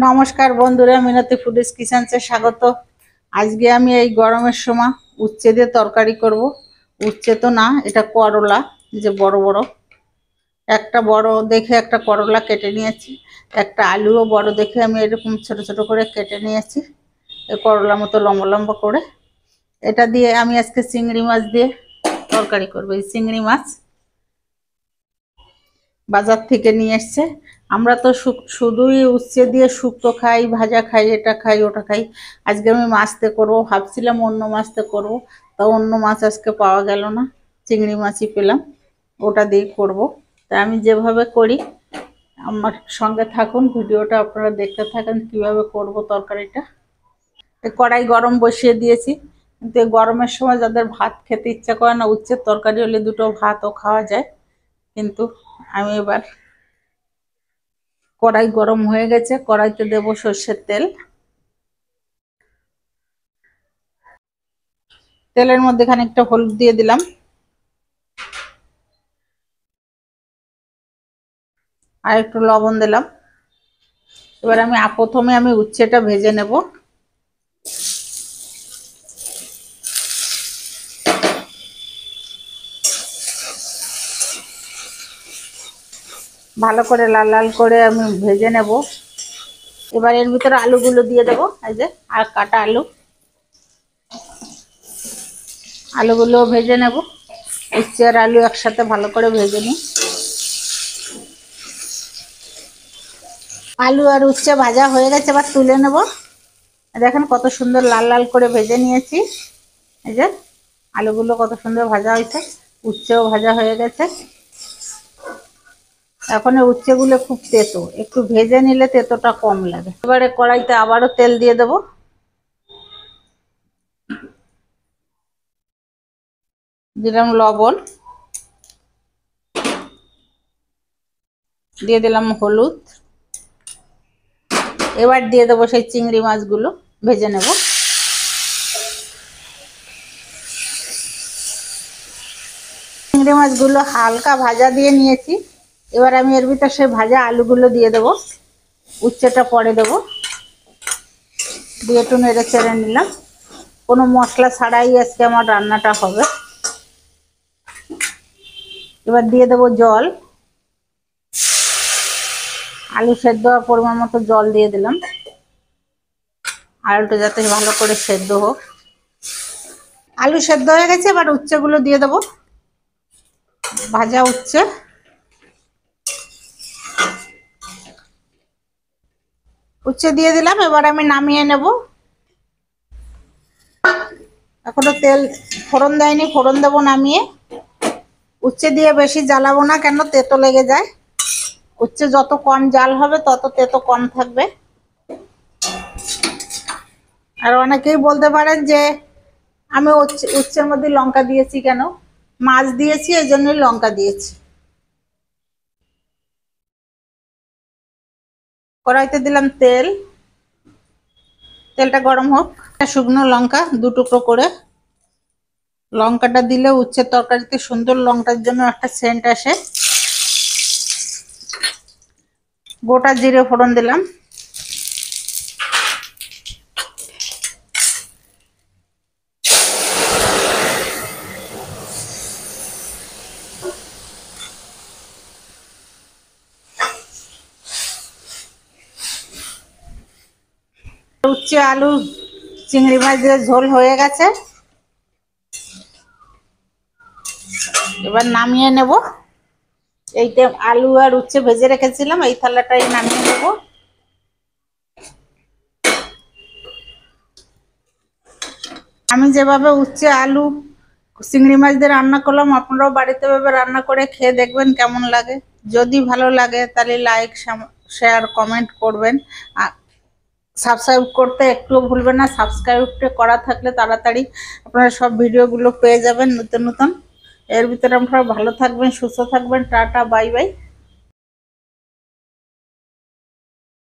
নমস্কার বন্ধুরা, মিনতি ফুডিজ কিচেনসে স্বাগত। আজকে আমি এই গরমের সময় উচ্ছে দিয়ে তরকারি করব। উচ্ছে তো না, এটা করলা, যে বড় বড়। একটা বড় দেখে একটা করলা কেটে নিয়েছি, একটা আলুও বড় দেখে আমি এরকম ছোট ছোট করে কেটে নিয়েছি, এই করলা মতো লম্বা লম্বা করে। এটা দিয়ে আমি আজকে চিংড়ি মাছ দিয়ে তরকারি করব। এই চিংড়ি মাছ বাজার থেকে নিয়ে এসছে। আমরা তো শুধুই উচ্ছে দিয়ে শুক্তো খাই, ভাজা খাই, এটা খাই ওটা খাই। আজকে আমি মাছতে করব, ভাবছিলাম অন্য মাছতে করব, তা অন্য মাছ আজকে পাওয়া গেল না, চিংড়ি মাছই পেলাম, ওটা দিয়ে করব। তা আমি যেভাবে করি আমার সঙ্গে থাকুন, ভিডিওটা আপনারা দেখতে থাকেন কিভাবে করব তরকারিটা। কড়াই গরম বসিয়ে দিয়েছি, কিন্তু এই গরমের সময় যাদের ভাত খেতে ইচ্ছা করে না, উচ্ছের তরকারি হলে দুটো ভাতও খাওয়া যায়। কিন্তু আমি এবার কড়াই গরম হয়ে গেছে, কড়াইতে দেব সর্ষের তেল। তেলের মধ্যে খানিকটা হলুদ দিয়ে দিলাম, আর একটু লবণ দিলাম। এবার আমি প্রথমে উচ্ছেটা ভেজে নেব। ভালো করে লাল লাল করে আমি ভেজে নেব। এবার এর ভিতরে আলুগুলো দিয়ে দেবো, এই যে আর কাটা আলুগুলো ভেজে নেব। উচ্ছে আর আলু একসাথে ভালো করে ভেজে নিই। আলু আর উচ্ছে ভাজা হয়ে গেছে, এবার তুলে নেব। দেখেন কত সুন্দর লাল লাল করে ভেজে নিয়েছি। এই যে আলুগুলো কত সুন্দর ভাজা হয়েছে, উচ্ছেও ভাজা হয়ে গেছে। এখন উচ্ছেগুলো খুব তেতো, একটু ভেজে নিলে তেতোটা কম লাগে। এবারে কড়াইতে আবারও তেল দিয়ে দেব। দিলাম লবণ, দিয়ে দিলাম হলুদ। এবার দিয়ে দেবো সেই চিংড়ি মাছগুলো, ভেজে নেব। চিংড়ি মাছগুলো হালকা ভাজা দিয়ে নিয়েছি। এবার আমি এর ভিতর সেই ভাজা আলুগুলো দিয়ে দেবো, উচ্ছেটা পরে দেবো, দিয়ে একটু নেড়ে চেড়ে নিলাম। কোনো মশলা ছাড়াই আজকে আমার রান্নাটা হবে। এবার দিয়ে দেবো জল, আলু সেদ্ধ হওয়ার পরিমাণ মতো জল দিয়ে দিলাম, আলুটা যাতে ভালো করে সেদ্ধ হোক। আলু সেদ্ধ হয়ে গেছে, এবার উচ্ছেগুলো দিয়ে দেবো, ভাজা উচ্ছে। উচ্ছে দিয়ে দিলাম, এবার আমি নামিয়ে নেব। এখনো তেল ফোড়ন দেয়নি, ফোড়ন দেবো নামিয়ে। উচ্ছে দিয়ে বেশি জ্বালাবো না, কেন তেতো লেগে যায়। উচ্ছে যত কম জাল হবে তত তেতো কম থাকবে। আর অনেকেই বলতে পারেন যে আমি উচ্ছের মধ্যে লঙ্কা দিয়েছি কেন, মাছ দিয়েছি এই জন্যই লঙ্কা দিয়েছি। কড়াইতে দিলাম তেল, তেলটা গরম হোক। শুকনো লঙ্কা দু টুকরো করে, লঙ্কাটা দিলে উচ্ছের তরকারিতে সুন্দর লঙ্কার জন্য একটা সেন্ট আসে। গোটা জিরে ফোড়ন দিলাম, উচ্ছে আলু চিংড়ি মাছ দিয়ে ঝোল হয়ে গেছে, এবার নামিয়ে নেব। এইটা আলু আর উচ্ছে ভেজে রেখেছিলাম, এই থালাটাই নামিয়ে নেব। আমি যেভাবে উচ্ছে আলু চিংড়ি মাছ দিয়ে রান্না করলাম, আপনারাও বাড়িতে ভাবে রান্না করে খেয়ে দেখবেন কেমন লাগে। যদি ভালো লাগে তাহলে লাইক শেয়ার কমেন্ট করবেন। সাবস্ক্রাইব করতে একটুও ভুলবেন না। সাবস্ক্রাইবটা করা থাকলে তাড়াতাড়ি আপনারা সব ভিডিওগুলো পেয়ে যাবেন নতুন নতুন। এর ভিতরে আপনারা ভালো থাকবেন, সুস্থ থাকবেন। Tata, bye bye.